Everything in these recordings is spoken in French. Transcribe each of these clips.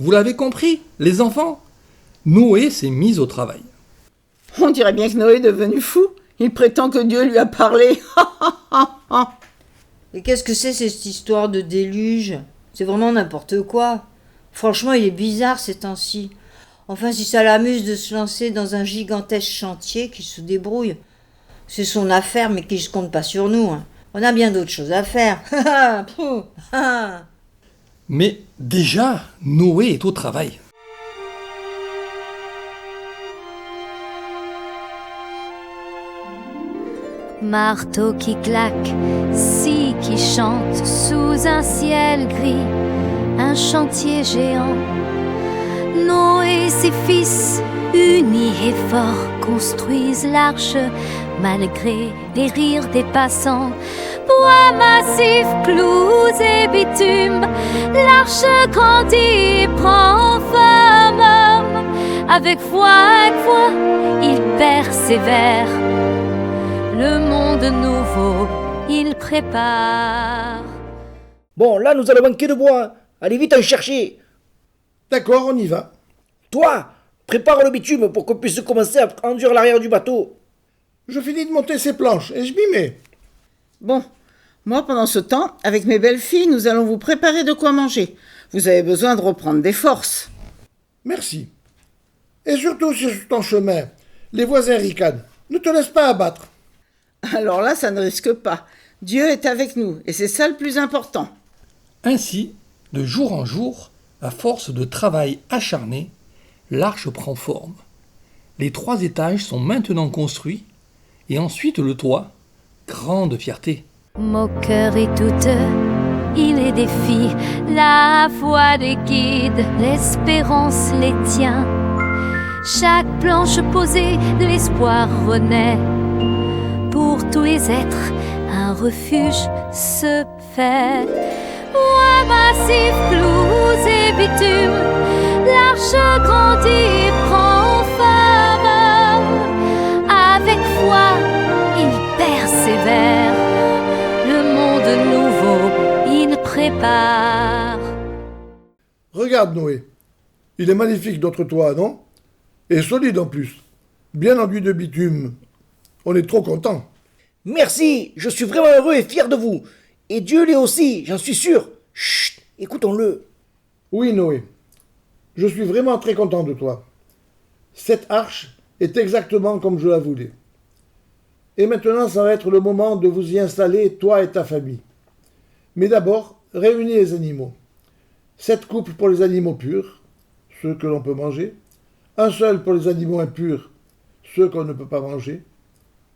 Vous l'avez compris, les enfants? Noé s'est mis au travail. On dirait bien que Noé est devenu fou. Il prétend que Dieu lui a parlé. Et qu'est-ce que c'est cette histoire de déluge? C'est vraiment n'importe quoi. Franchement, il est bizarre ces temps-ci. Enfin, si ça l'amuse de se lancer dans un gigantesque chantier, qu'il se débrouille. C'est son affaire, mais qu'il ne se compte pas sur nous. Hein. On a bien d'autres choses à faire. Mais déjà, Noé est au travail. Marteau qui claque, scie qui chante sous un ciel gris, un chantier géant. Noé et ses fils, unis et forts, construisent l'arche malgré les rires des passants. Bois massif, clous et bitume, l'arche grandit et prend forme. Avec foi, il persévère. Le monde nouveau, il prépare. Bon, là, nous allons manquer de bois. Allez vite en chercher. D'accord, on y va. Toi, prépare le bitume pour qu'on puisse commencer à enduire l'arrière du bateau. Je finis de monter ces planches et je m'y mets. Bon, moi pendant ce temps, avec mes belles filles, nous allons vous préparer de quoi manger. Vous avez besoin de reprendre des forces. Merci. Et surtout, si sur ton chemin, les voisins ricanent, ne te laisse pas abattre. Alors là, ça ne risque pas. Dieu est avec nous et c'est ça le plus important. Ainsi, de jour en jour, à force de travail acharné, l'arche prend forme. Les 3 étages sont maintenant construits, et ensuite le toit, grande fierté. Moqueur et douteux, il les défie, la foi les guide, l'espérance les tient. Chaque planche posée, de l'espoir renaît. Pour tous les êtres, un refuge se fait. Bois massif, clous et bitume, l'arche grandit et prend forme. Avec foi, il persévère. Le monde nouveau, il prépare. Regarde, Noé. Il est magnifique, notre toit, non? Et solide en plus. Bien enduit de bitume. On est trop contents. Merci, je suis vraiment heureux et fier de vous. Et Dieu l'est aussi, j'en suis sûr. Chut, écoutons-le. Oui, Noé. Je suis vraiment très content de toi. Cette arche est exactement comme je la voulais. Et maintenant, ça va être le moment de vous y installer, toi et ta famille. Mais d'abord, réunis les animaux. 7 couples pour les animaux purs, ceux que l'on peut manger. Un seul pour les animaux impurs, ceux qu'on ne peut pas manger.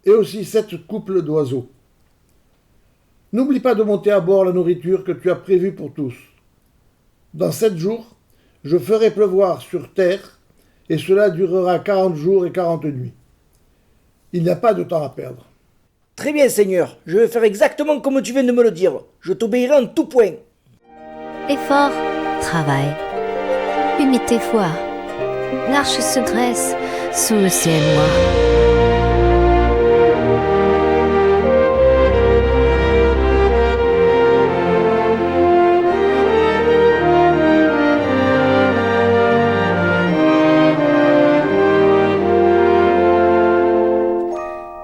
Et aussi 7 couples d'oiseaux. N'oublie pas de monter à bord la nourriture que tu as prévue pour tous. Dans 7 jours, je ferai pleuvoir sur terre, et cela durera 40 jours et 40 nuits. Il n'y a pas de temps à perdre. Très bien, Seigneur, je vais faire exactement comme tu viens de me le dire. Je t'obéirai en tout point. Effort, travail, unité, foi. L'arche se dresse sous le ciel noir.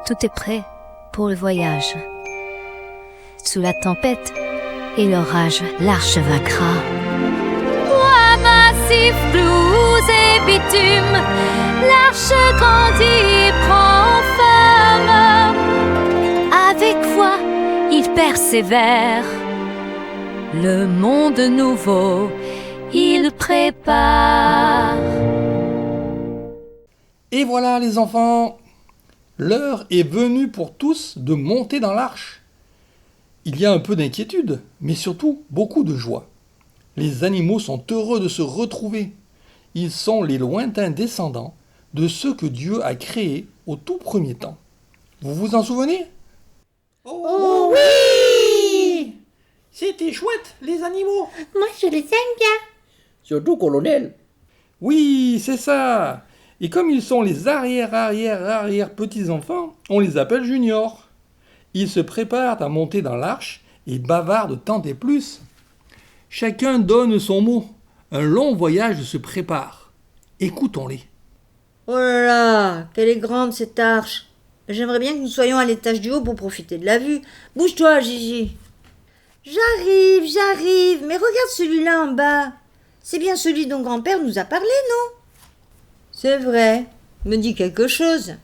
Tout est prêt pour le voyage. Sous la tempête et l'orage, l'arche vaincra. Bois massif, clous et bitume, l'arche grandit et prend forme. Avec foi, il persévère. Le monde nouveau, il prépare. Et voilà les enfants, l'heure est venue pour tous de monter dans l'arche. Il y a un peu d'inquiétude, mais surtout beaucoup de joie. Les animaux sont heureux de se retrouver. Ils sont les lointains descendants de ceux que Dieu a créés au tout premier temps. Vous vous en souvenez? Oh oui! C'était chouette, les animaux. Moi, je les aime bien. Surtout, colonel. Oui, c'est ça. Et comme ils sont les arrière petits-enfants, on les appelle juniors. Ils se préparent à monter dans l'arche et bavardent tant et plus. Chacun donne son mot. Un long voyage se prépare. Écoutons-les. Oh là là, qu'elle est grande cette arche. J'aimerais bien que nous soyons à l'étage du haut pour profiter de la vue. Bouge-toi, Gigi. J'arrive, mais regarde celui-là en bas. C'est bien celui dont grand-père nous a parlé, non? C'est vrai, me dit quelque chose.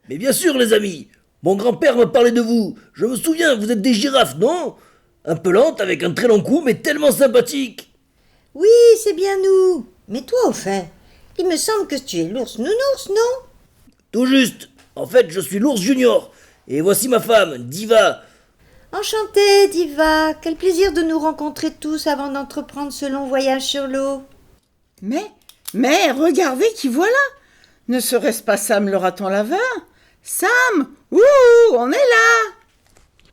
Mais bien sûr, les amis, mon grand-père m'a parlé de vous. Je me souviens, vous êtes des girafes, non? Un peu lentes, avec un très long cou, mais tellement sympathiques. Oui, c'est bien nous. Mais toi, au fait, il me semble que tu es l'ours nounours, non? Tout juste. En fait, je suis l'ours junior. Et voici ma femme, Diva. Enchantée, Diva. Quel plaisir de nous rencontrer tous avant d'entreprendre ce long voyage sur l'eau. Mais, regardez qui voilà. Ne serait-ce pas Sam le raton laveur? Sam, ouh, on est là.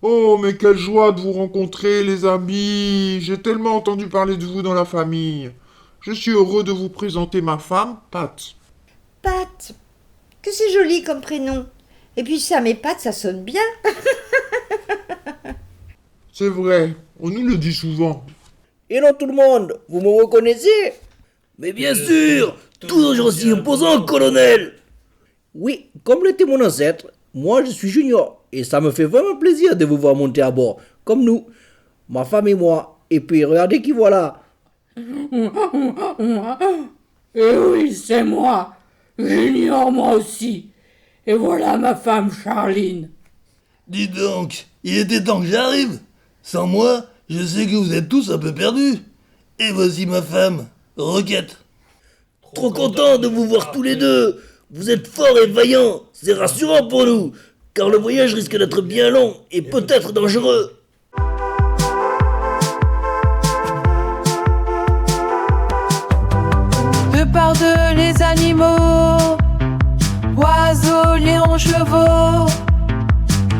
Oh, mais quelle joie de vous rencontrer, les amis. J'ai tellement entendu parler de vous dans la famille. Je suis heureux de vous présenter ma femme, Pat. Pat, que c'est joli comme prénom. Et puis Sam et Pat, ça sonne bien. C'est vrai, on nous le dit souvent. Hello tout le monde, vous me reconnaissez? Mais bien sûr, toujours aussi imposant, colonel. Oui, comme l'était mon ancêtre, moi je suis junior. Et ça me fait vraiment plaisir de vous voir monter à bord, comme nous, ma femme et moi. Et puis regardez qui voilà. Oui, c'est moi, Junior, moi aussi. Et voilà ma femme Charline. Dis donc, il était temps que j'arrive. Sans moi, je sais que vous êtes tous un peu perdus. Et voici ma femme, Roquette. Trop content de vous voir tous les deux. Vous êtes forts et vaillants, c'est rassurant pour nous, car le voyage risque d'être bien long et peut-être dangereux. De par deux les animaux, oiseaux, lions, chevaux,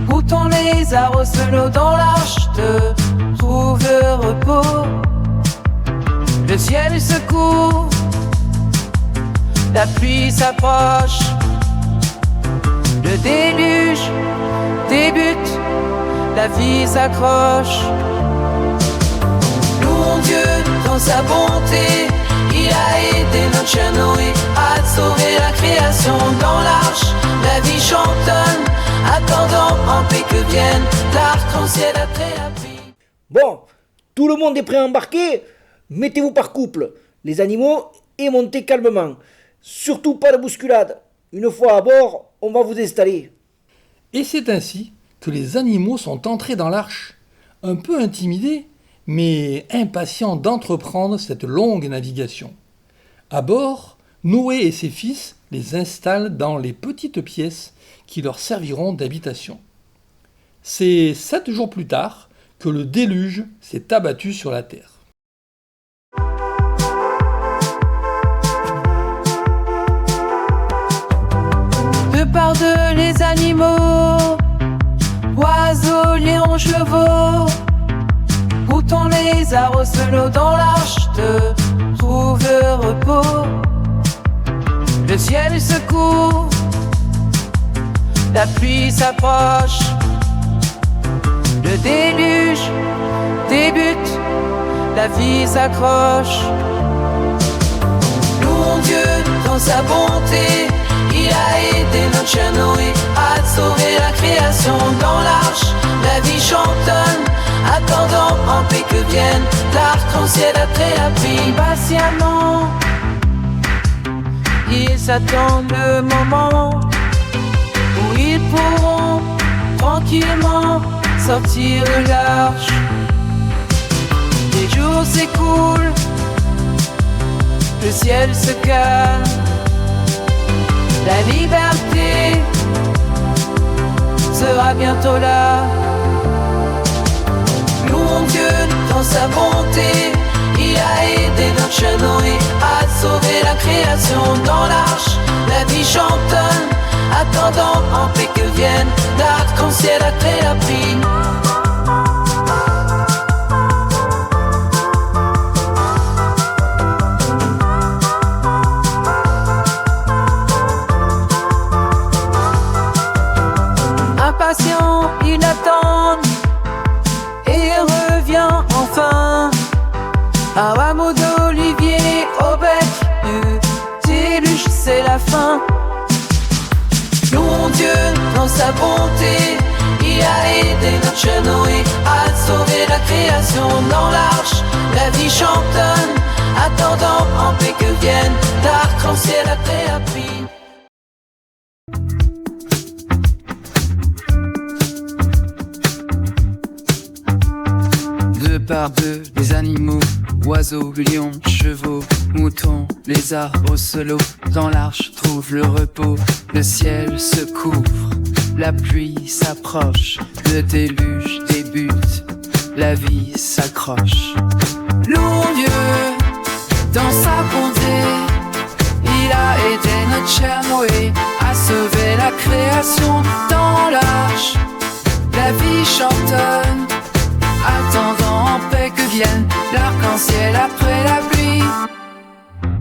moutons, lézards, ocelots dans l'arche te trouve le repos. Le ciel se couvre, la pluie s'approche, le déluge débute, la vie s'accroche. Louons Dieu dans sa bonté, il a aidé notre chien Noé à sauver la création dans l'arche. La vie chantonne, attendant en paix que vienne l'arc-en-ciel après la pluie. Bon, tout le monde est prêt à embarquer? Mettez-vous par couple, les animaux, et montez calmement. Surtout pas de bousculade. Une fois à bord, on va vous installer. Et c'est ainsi que les animaux sont entrés dans l'arche, un peu intimidés, mais impatients d'entreprendre cette longue navigation. À bord, Noé et ses fils les installent dans les petites pièces qui leur serviront d'habitation. C'est 7 jours plus tard que le déluge s'est abattu sur la terre. De par deux les animaux, oiseaux, lions, chevaux, moutons, lézards, ocelots dans l'arche te trouve le repos. Le ciel se couvre, la pluie s'approche, le déluge débute, la vie s'accroche. Louons Dieu dans sa bonté, il a aidé notre chien Noé à sauver la création dans l'arche. La vie chantonne, attendant en paix que vienne l'arc-en-ciel après la pluie. Patiemment, ils attendent le moment où ils pourront tranquillement sortir de l'arche. Les jours s'écoulent, le ciel se calme. La liberté sera bientôt là. Louons Dieu dans sa bonté, il a aidé notre chien Noé à sauver la création dans l'arche. La vie chantonne, attendant en paix que vienne l'arc-en-ciel après la pluie. Impatient, il attend et revient enfin. Un rameau d'olivier dans sa bonté, il a aidé notre Noé à sauver la création dans l'arche. La vie chantonne, attendant en paix que vienne l'arc-en-ciel après la pluie. Deux par deux, les animaux, oiseaux, lions, chevaux, moutons, lézards au solo. Dans l'arche trouve le repos, le ciel se couvre, la pluie s'approche, le déluge débute, la vie s'accroche. Louons Dieu dans sa bonté, il a aidé notre cher Noé à sauver la création dans l'arche. La vie chantonne, attendant en paix que vienne l'arc-en-ciel après la pluie.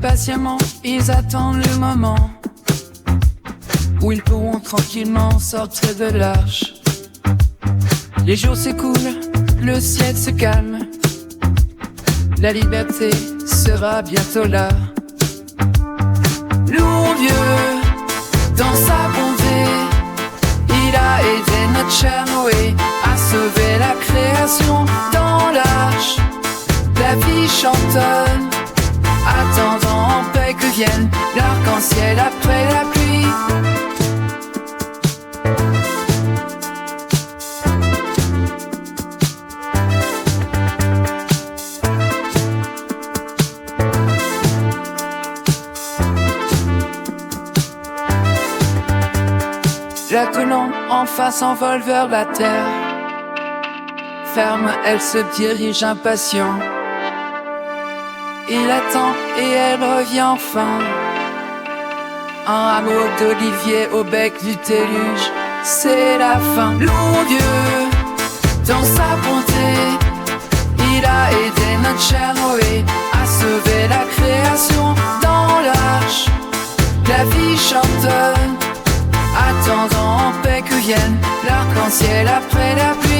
Patiemment, ils attendent le moment où ils pourront tranquillement sortir de l'arche. Les jours s'écoulent, le ciel se calme, la liberté sera bientôt là. Louons Dieu dans sa bonté, il a aidé notre cher Noé à sauver la création dans l'arche. La vie chantonne, attendant en paix que vienne l'arc-en-ciel après la pluie. La colombe en face envole vers la terre. Ferme, elle se dirige impatient. Il attend et elle revient enfin. Un rameau d'olivier au bec du déluge, c'est la fin. Louons Dieu dans sa bonté, il a aidé notre cher Noé à sauver la création dans l'arche. La vie chantonne, attendant en paix que vienne l'arc-en-ciel après la pluie.